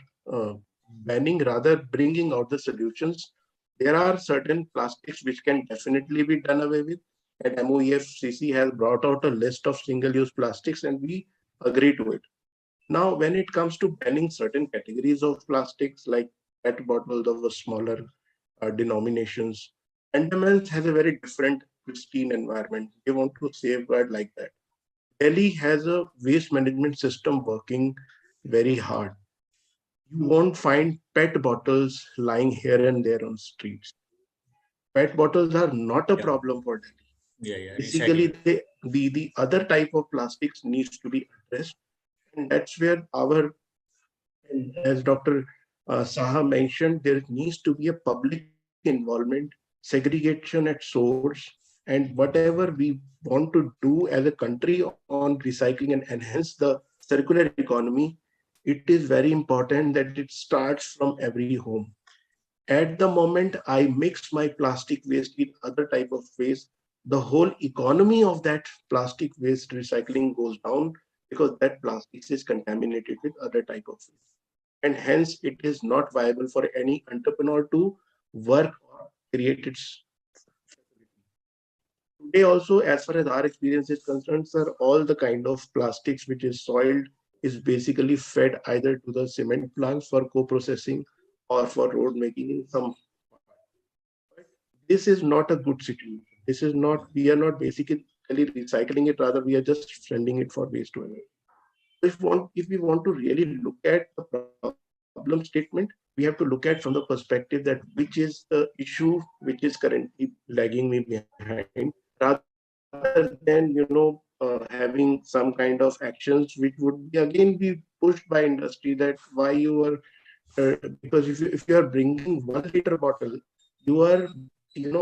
banning, rather bringing out the solutions. There are certain plastics which can definitely be done away with. And MOEFCC has brought out a list of single-use plastics and we agree to it. Now, when it comes to banning certain categories of plastics like PET bottles of a smaller denominations, Andaman has a very different pristine environment. They want to safeguard like that. Delhi has a waste management system working very hard. You won't find PET bottles lying here and there on streets. PET bottles are not a problem for Delhi. Yeah. Basically, the other type of plastics needs to be addressed, and that's where our, and as Dr. Saha mentioned, there needs to be a public involvement, segregation at source, and whatever we want to do as a country on recycling and enhance the circular economy, it is very important that it starts from every home. At the moment I mix my plastic waste with other type of waste, the whole economy of that plastic waste recycling goes down because that plastic is contaminated with other type of waste. And hence it is not viable for any entrepreneur to work or create its facility. Today also, as far as our experience is concerned, sir, all the kind of plastics which is soiled is basically fed either to the cement plants for co-processing or for road making in some. This is not a good situation. This is not, we are not basically recycling it, rather we are just sending it for waste to energy. If we want to really look at the problem statement, we have to look at from the perspective that which is the issue which is currently lagging me behind, rather than having some kind of actions which would be again be pushed by industry that why you are because if you are bringing 1 liter bottle, you are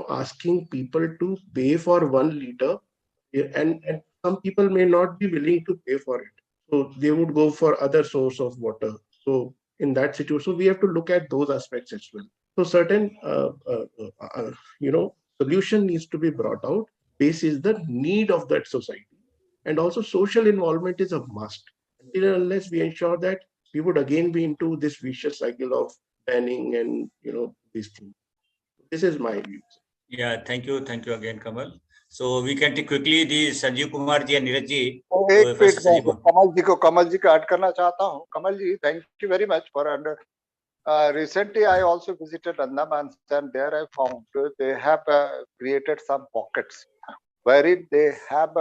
asking people to pay for 1 liter, and some people may not be willing to pay for it, so they would go for other source of water. So in that situation, we have to look at those aspects as well. So certain solution needs to be brought out. This is the need of that society, and also social involvement is a must. Until and unless we ensure that, we would again be into this vicious cycle of banning and these things. This is my view. Yeah, thank you again, Kamal. So we can take quickly the Sanjeev Kumar ji and Neeraj ji. एक minute कमल जी को add करना चाहता हूँ. कमल जी, thank you very much for under. Recently, I also visited Andaman, and there I found they have created some pockets wherein they have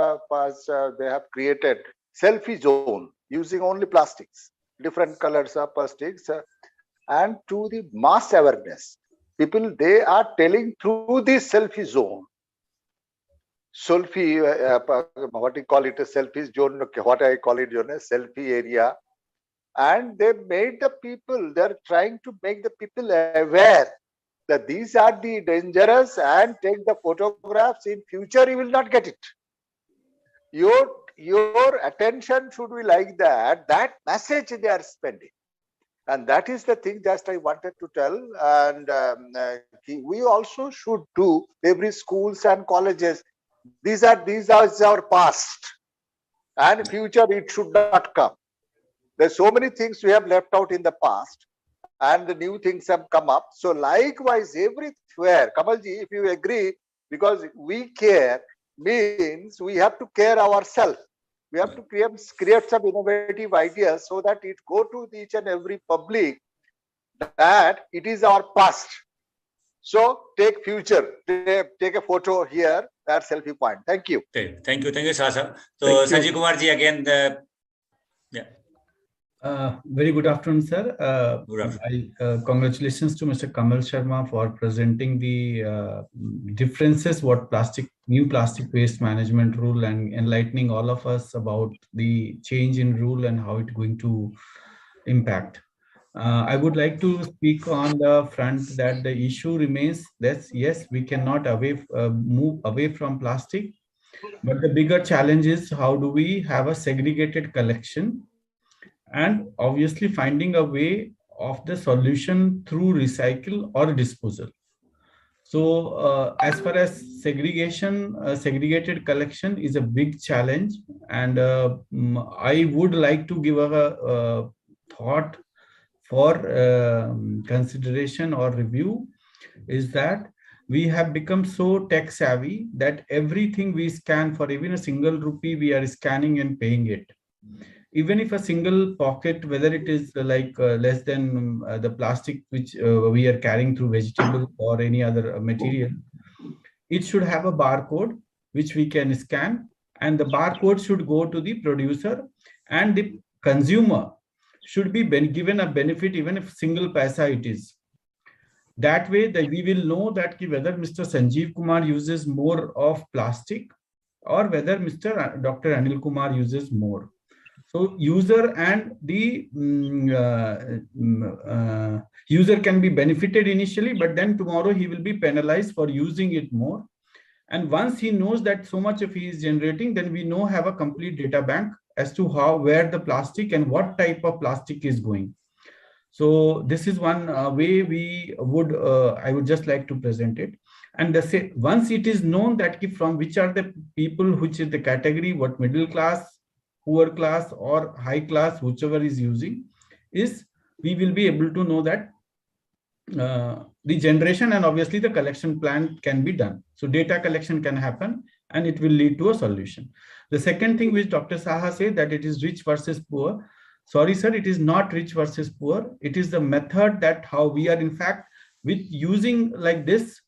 created selfie zone using only plastics, different colors of plastics, and to the mass awareness, people they are telling through this selfie zone. selfie, what you call it, a selfies zone, what I call it, selfie area. And they made the people, they're trying to make the people aware that these are the dangerous, and take the photographs. In future, you will not get it. Your attention should be like that. That message they are spending. And that is the thing just I wanted to tell. And we also should do every schools and colleges. These are our past, and future it should not come. There's so many things we have left out in the past, and the new things have come up. So likewise, everywhere, Kamalji, if you agree, because we care means we have to care ourselves. We have to create some innovative ideas so that it go to each and every public that it is our past. So take future, take a photo here, that selfie point. Thank you. Okay. Thank you, Sasa. So Sanjeev Kumar ji again. Very good afternoon, sir. Good afternoon. Congratulations to Mr. Kamal Sharma for presenting the differences what new plastic waste management rule, and enlightening all of us about the change in rule and how it's going to impact. I would like to speak on the front that the issue remains that yes, we cannot move away from plastic, but the bigger challenge is how do we have a segregated collection, and obviously finding a way of the solution through recycle or disposal. So as far as segregated collection is a big challenge, and I would like to give a thought for consideration or review, is that we have become so tech savvy that everything we scan, for even a single rupee, we are scanning and paying it. Even if a single pocket, whether it is less than the plastic which we are carrying through vegetable or any other material, it should have a barcode which we can scan, and the barcode should go to the producer, and the consumer should be given a benefit even if single paisa it is. That way that we will know that whether Mr. Sanjeev Kumar uses more of plastic or whether Dr. Anil Kumar uses more. So user and the user can be benefited initially, but then tomorrow he will be penalized for using it more. And once he knows that so much of he is generating, then we have a complete data bank as to where the plastic and what type of plastic is going. So this is one way we would, I would just like to present it. And once it is known that from which are the people, which is the category, what middle class, poor class or high class, whichever is using, we will be able to know that the generation and obviously the collection plan can be done. So data collection can happen and it will lead to a solution. The second thing which Dr. Saha said, that it is rich versus poor. Sorry, sir, it is not rich versus poor. It is the method that how we are, in fact, with using like this,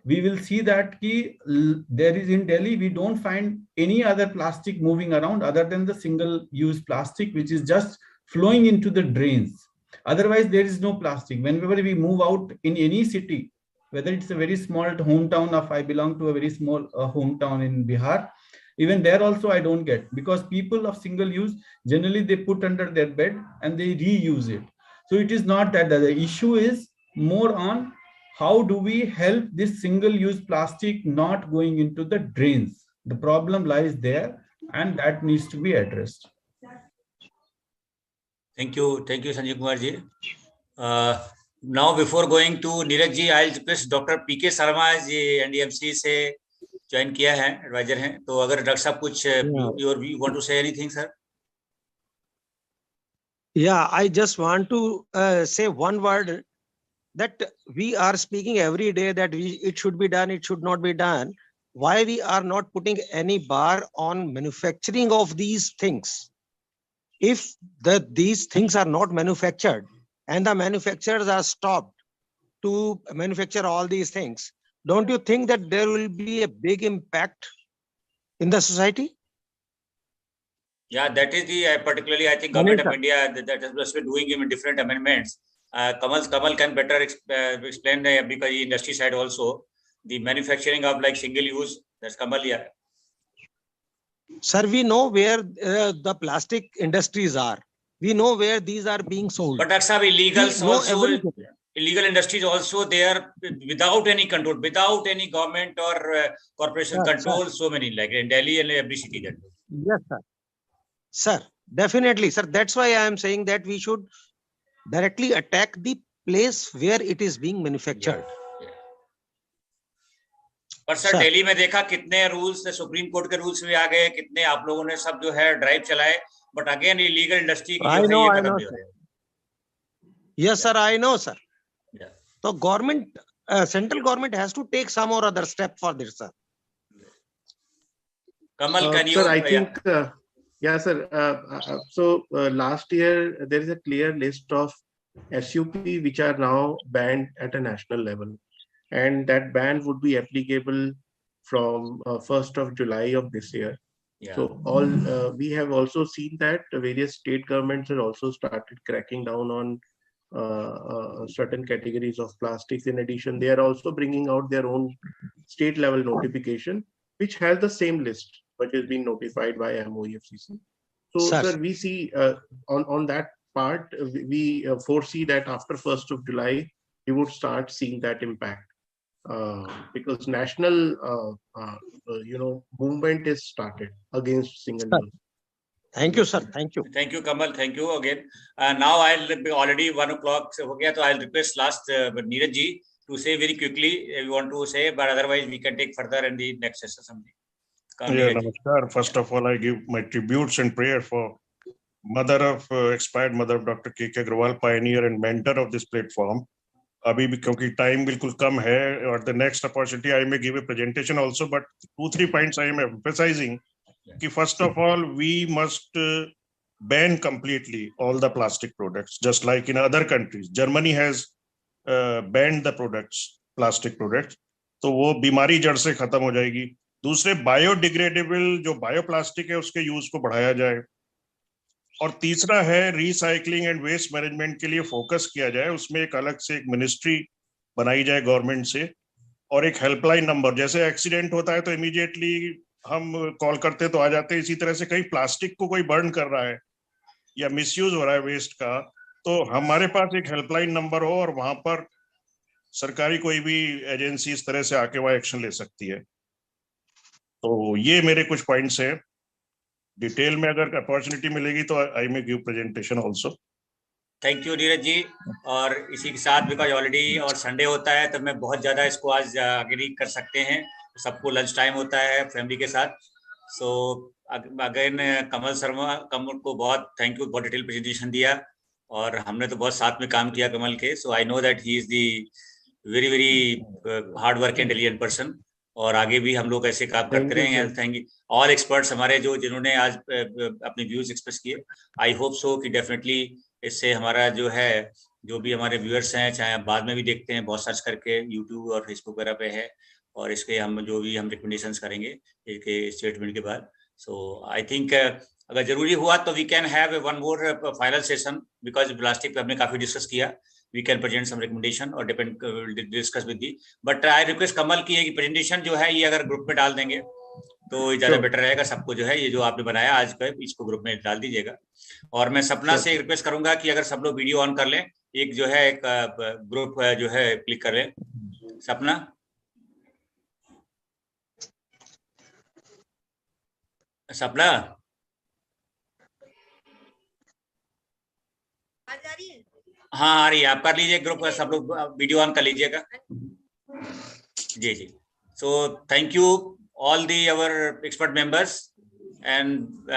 we will see that there is in Delhi, we don't find any other plastic moving around other than the single-use plastic, which is just flowing into the drains. Otherwise, there is no plastic. Whenever we move out in any city, whether it's a very small hometown of, I belong to a very small hometown in Bihar, even there also I don't get, because people of single use, generally they put under their bed and they reuse it. So it is not that. The issue is more on how do we help this single-use plastic not going into the drains. The problem lies there and that needs to be addressed. Thank you, Sanjeev Kumar ji. Now, before going to Neeraj ji, I'll request Dr. P.K. Sharma ji, NDMC से join किया है, advisor हैं. तो अगर doctor साहब कुछ you want to say anything, sir? Yeah, I just want to say one word, that we are speaking every day that it should be done, it should not be done. Why we are not putting any bar on manufacturing of these things? If these things are not manufactured and the manufacturers are stopped to manufacture all these things, don't you think that there will be a big impact in the society? Yeah, that is the particularly, I think, Government of India that has been doing even different amendments. Kamal can better explain because the industry side also, the manufacturing of like single use, that's Kamal. Yeah. Sir, we know where the plastic industries are. We know where these are being sold. But that's how illegal We know also. everything. Illegal industries also there without any control, without any government or corporation control. So many, like in Delhi and every city. That. Yes, sir. Sir, definitely, sir. That's why I am saying that we should directly attack the place where it is being manufactured. पर sir Delhi में देखा कितने rules supreme court के rules में आ गए, कितने आप लोगों ने सब जो है ड्राइव चलाए, बट अगेन इलीगल इंडस्ट्री की जो है ये खत्म नहीं हो रहा है. Yes, sir, I know, sir. So government, central government has to take some or other step for this, sir. Kamal, can you? Sir, I think, yeah, sir. So last year there is a clear list of SUP which are now banned at a national level, and that ban would be applicable from 1st of July of this year. Yeah. So all we have also seen that various state governments have also started cracking down on certain categories of plastics. In addition, they are also bringing out their own state level notification, which has the same list, which has been notified by MOEFCC. So, sir, we see on that part, we foresee that after 1st of July, we would start seeing that impact because national, movement is started against single use. Thank you, sir. Thank you. Thank you, Kamal. Thank you again. Now I'll be already 1 o'clock. So I'll request last Neeraj ji to say very quickly if you want to say, but otherwise we can take further in the next session. Yeah, namaskar. First of all, I give my tributes and prayer for expired mother of Dr. K.K. Agrawal, pioneer and mentor of this platform. Abhi bhi kyunki time bilkul kam hai, or the next opportunity I may give a presentation also, but 2-3 points I am emphasizing. First of all, we must ban completely all the plastic products, just like in other countries. Germany has banned the products, plastic products. तो वो बीमारी जड़ से खत्म हो जाएगी. दूसरे biodegradable जो बायोप्लास्टिक है उसके यूज को बढ़ाया जाए. और तीसरा है रिसाइकलिंग एंड वेस्ट मैनेजमेंट के लिए फोकस किया जाए. उसमें एक अलग से एक मिनिस्ट्री बनाई जाए गवर्नमेंट से, और एक हेल्पलाइन नंबर. जैसे एक्सीडेंट होता है तो इमीडिएटली हम कॉल करते तो आ जाते हैं. इसी तरह से कहीं प्लास्टिक को कोई बर्न कर रहा है या मिसयूज हो रहा है वेस्ट का, तो हमारे पास एक हेल्पलाइन नंबर हो और वहां पर सरकारी कोई भी एजेंसी इस तरह से आके वहां एक्शन ले सकती है. तो ये मेरे कुछ पॉइंट्स हैं. डिटेल में अगर अपॉर्चुनिटी मिलेगी तो I may give presentation also. Thank you Neeraj ji. और इसी के साथ बिकॉज ऑलरेडी और संडे होता है तो मैं बहुत ज्यादा इसको आज आगे नहीं कर सकते हैं. सबको लंच टाइम होता है फैमिली के साथ. सो अगेन कमल को बहुत थैंक यू, बहुत डिटेल प्रेजेंटेशन दिया और हमने तो बहुत साथ में काम किया कमल के. So I know that he is the very very hard work and diligent person, और आगे भी हम लोग ऐसे काम करते रहेंगे. थैंक यू ऑल एक्सपर्ट्स हमारे जिन्होंने आज अपने व्यूज एक्सप्रेस किए. आई होप सो कि डेफिनेटली इससे हमारा जो है, जो भी हमारे व्यूअर्स हैं, चाहे आप बाद में भी देखते हैं, बहुत सर्च करके यूट्यूब और फेसबुक वगैरह पे है, और इसके हम जो भी हम रिकमेंडेशंस करेंगे इसके स्टेटमेंट के बाद. सो आई थिंक अगर जरूरी हुआ तो we can have one more final session, because plastic पे हमने काफी डिस्कस किया. We can present some recommendation और discuss with the. But I request Kamal की एक प्रेजेंटेशन जो है ये अगर ग्रुप में डाल देंगे तो ज्यादा बेटर रहेगा. सबको जो है ये जो आपने बनाया आज का इसको ग्रुप में डाल दीजिएगा. और मैं सपना से रिक्वेस्ट करूंगा कि अगर सब लोग वीडियो ऑन कर लें, एक जो है एक ग्रुप जो है क्लिक कर लें. सपना हाँ आ रही है. आप कर लीजिए ग्रुप का, सब लोग वीडियो ऑन कर लीजिएगा. जी जी. So thank you all the our expert members. And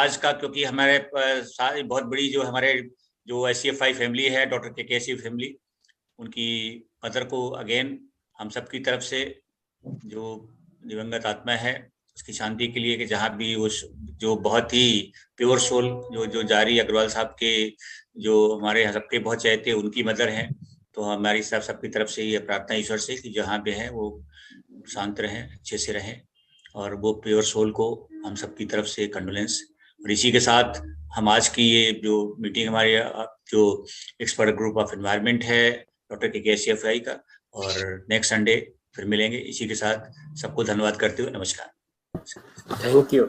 आज का क्योंकि हमारे बहुत बड़ी जो हमारे जो SCFI फैमिली है, डॉक्टर KK फैमिली, उनकी मदर को अगेन हम सब की तरफ से जो दिवंगत आत्मा है उसकी शांति के लिए, कि जहाँ भी उस जो बहुत ही प्योर सोल जो जारी अग्रवाल साहब के जो हमारे सबके बहुत चाहते उनकी मदर हैं, तो हमारी सबकी तरफ से ये प्रार्थना ईश्वर से कि जहाँ पे है वो शांत रहें, अच्छे से रहें, और वो प्योर सोल को हम सबकी तरफ से कंडोलेंस. और इसी के साथ हम आज की ये जो मीटिंग हमारे जो एक्सपर्ट ग्रुप ऑफ एनवायरनमेंट है डॉक्टर KK SCFI का, और नेक्स्ट संडे फिर मिलेंगे. इसी के साथ सबको धन्यवाद करते हुए नमस्कार. Thank you.